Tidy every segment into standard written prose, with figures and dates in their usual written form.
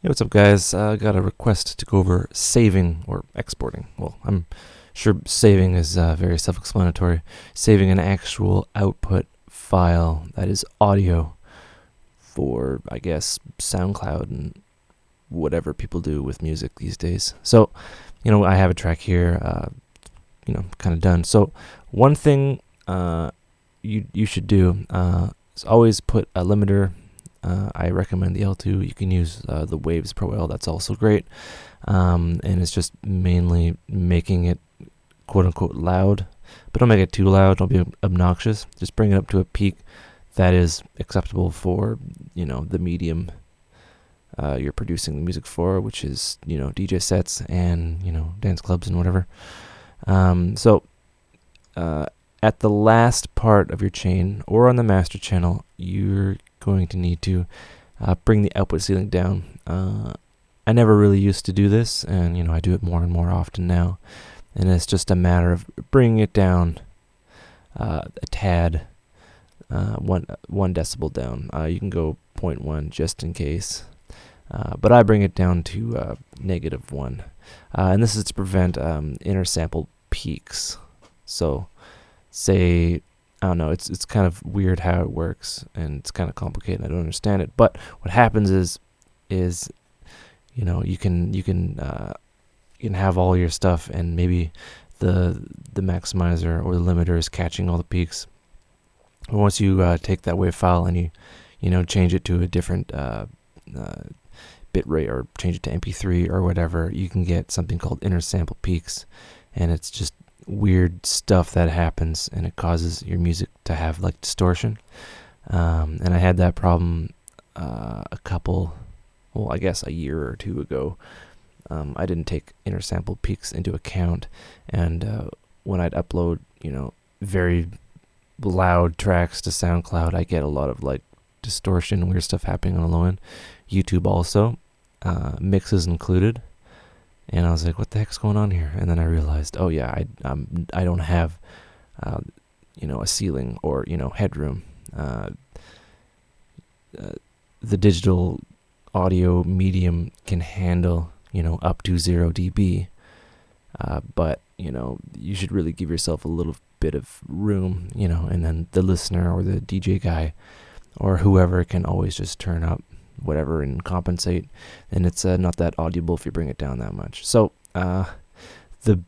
Hey, what's up, guys? Got a request to go over saving or exporting. Well, I'm sure saving is very self-explanatory. Saving an actual output file that is audio for, I guess, SoundCloud and whatever people do with music these days. So, I have a track here, kind of done. So, one thing you should do is always put a limiter. I recommend the L2. You can use the Waves Pro L. That's also great. And it's just mainly making it quote-unquote loud. But don't make it too loud. Don't be obnoxious. Just bring it up to a peak that is acceptable for, the medium you're producing the music for, which is, DJ sets and, dance clubs and whatever. So at the last part of your chain or on the master channel, you're going to need to bring the output ceiling down. I never really used to do this, and I do it more and more often now, and it's just a matter of bringing it down a tad, 1 decibel down. You can go 0.1 just in case, but I bring it down to -1, and this is to prevent inner sample peaks. So say, I don't know, it's kind of weird how it works, and it's kind of complicated. I don't understand it, but what happens is you can have all your stuff, and maybe the maximizer or the limiter is catching all the peaks. But once you take that wave file and you change it to a different bit rate, or change it to MP3 or whatever, you can get something called inner sample peaks, and it's just weird stuff that happens, and it causes your music to have like distortion. And I had that problem a year or two ago. I didn't take inner sample peaks into account, and when I'd upload very loud tracks to SoundCloud, I get a lot of like distortion, weird stuff happening on the low end. YouTube also, mixes included. And I was like, what the heck's going on here? And then I realized, oh yeah, I don't have, a ceiling or, headroom. The digital audio medium can handle, up to 0 dB. But, you should really give yourself a little bit of room, and then the listener or the DJ guy or whoever can always just turn up whatever and compensate, and it's not that audible if you bring it down that much. So the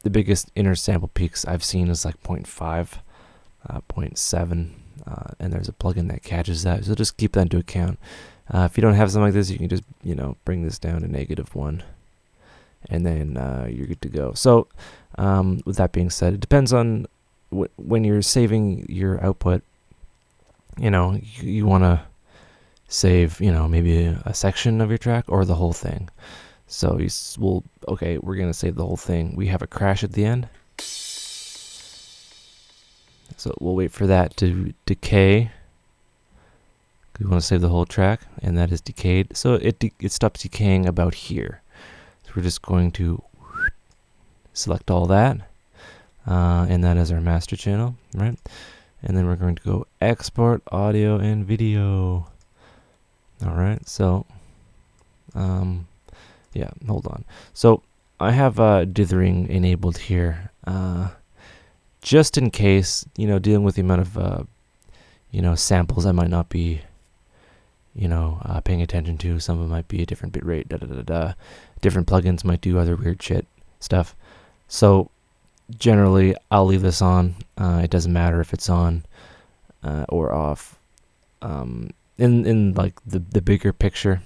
biggest inner sample peaks I've seen is like 0.5, 0.7, and there's a plugin that catches that, so just keep that into account. If you don't have something like this, you can just bring this down to -1, and then you're good to go. So with that being said, it depends on when you're saving your output. You want to save, maybe a section of your track or the whole thing. So we're going to save the whole thing. We have a crash at the end. So we'll wait for that to decay. We want to save the whole track, and that is decayed. So it stops decaying about here. So we're just going to select all that, and that is our master channel, right? And then we're going to go export audio and video. All right, so, hold on. So I have dithering enabled here, just in case, dealing with the amount of, samples I might not be, paying attention to. Some of them might be a different bit rate, different plugins might do other weird stuff. So generally, I'll leave this on. It doesn't matter if it's on or off. In like the bigger picture,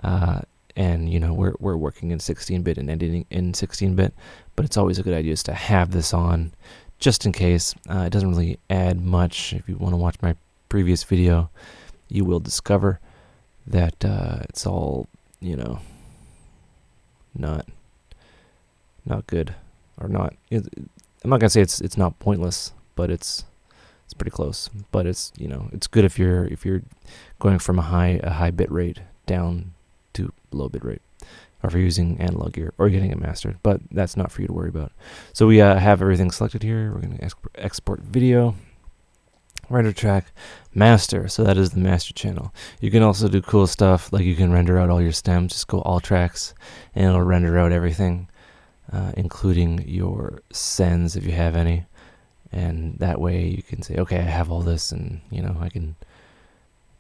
and we're working in 16-bit and editing in 16-bit, but it's always a good idea just to have this on, just in case. It doesn't really add much. If you want to watch my previous video, you will discover that it's all not good, or not. I'm not gonna say it's not pointless, but it's pretty close. But it's it's good if you're going from a high bit rate down to low bit rate, or if you're using analog gear or getting it mastered. But that's not for you to worry about. So we have everything selected here. We're going to export video. render track, master. So that is the master channel. You can also do cool stuff like you can render out all your stems. Just go all tracks, and it'll render out everything, including your sends if you have any. And that way you can say, okay, I have all this, and I can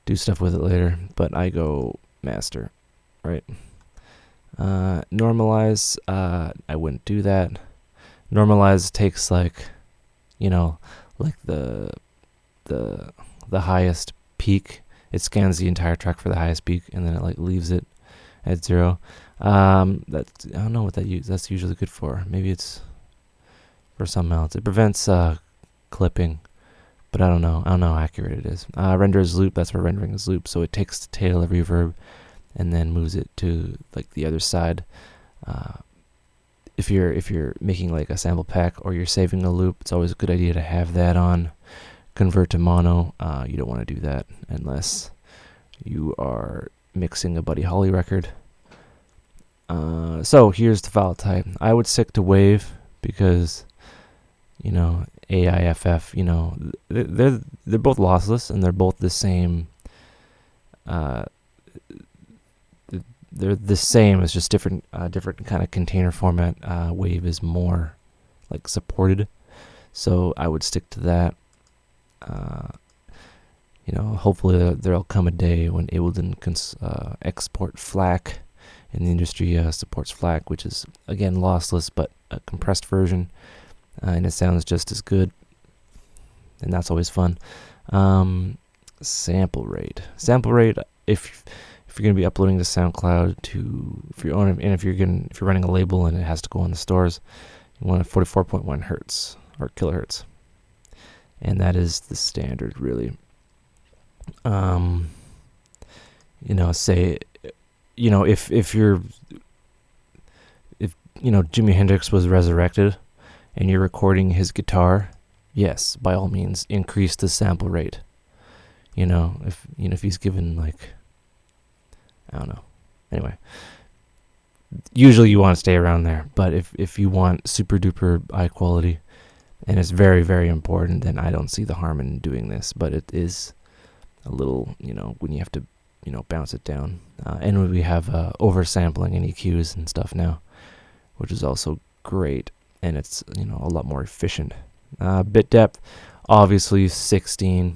do stuff with it later. But I go master, right? Normalize, I wouldn't do that. Normalize takes like the highest peak. It scans the entire track for the highest peak, and then it like leaves it at 0. I don't know what that's usually good for. Maybe it's for something else. It prevents clipping, but I don't know how accurate it is. Render as loop, that's for rendering as loop. So it takes the tail of reverb and then moves it to like the other side. If you're making like a sample pack or you're saving a loop, it's always a good idea to have that on. Convert to mono. You don't want to do that unless you are mixing a Buddy Holly record. So here's the file type. I would stick to wave because AIFF, they're both lossless and they're both the same. They're the same. It's just different kind of container format. Wave is more like supported, so I would stick to that. Hopefully there'll come a day when Ableton export FLAC, and the industry supports FLAC, which is again lossless but a compressed version, and it sounds just as good, and that's always fun. Sample rate. If you're going to be uploading to SoundCloud if you're running a label and it has to go on the stores, you want a 44.1 hertz or kilohertz, and that is the standard, really. If Jimi Hendrix was resurrected and you're recording his guitar, yes, by all means, increase the sample rate. If he's given like, I don't know. Anyway, usually you want to stay around there, but if you want super duper high quality, and it's very, very important, then I don't see the harm in doing this. But it is a little, when you have to, bounce it down. And we have oversampling and EQs and stuff now, which is also great, and it's a lot more efficient. Bit depth, obviously 16.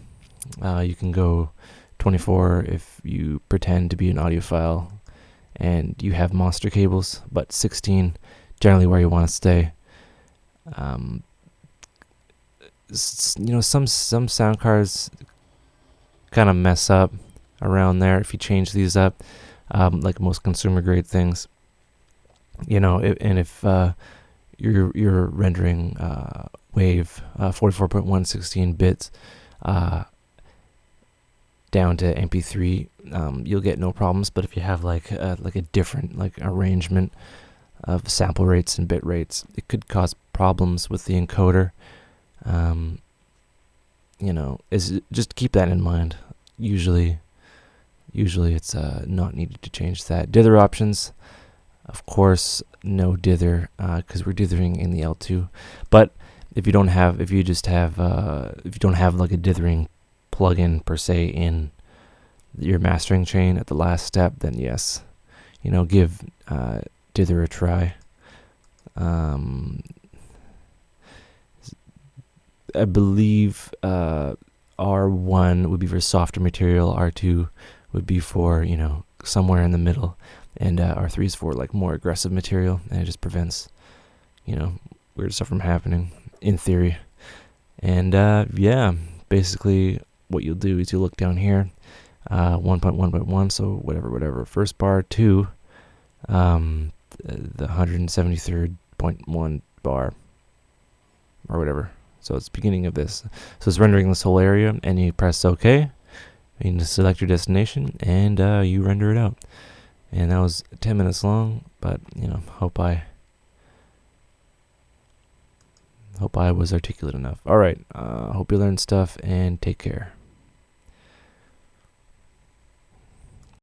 You can go 24 if you pretend to be an audiophile and you have monster cables, but 16 generally where you want to stay. Some sound cards kind of mess up around there if you change these up, like most consumer grade things. If you're rendering wave 44.1 16 bits down to MP3, you'll get no problems. But if you have like a different arrangement of sample rates and bit rates, it could cause problems with the encoder. Is just keep that in mind. Usually it's not needed to change that. Dither options, of course, no dither because we're dithering in the L2. But if you don't have like a dithering plugin per se in your mastering chain at the last step, then yes, give dither a try. I believe R1 would be for softer material, R2 would be for somewhere in the middle, and R3 is for like more aggressive material, and it just prevents weird stuff from happening in theory. And basically what you'll do is you look down here, 1.1.1, so whatever, first bar to the 173rd.1 bar or whatever. So it's the beginning of this. So it's rendering this whole area, and you press OK. You can select your destination, and you render it out. And that was 10 minutes long, but hope I was articulate enough. All right, hope you learned stuff, and take care.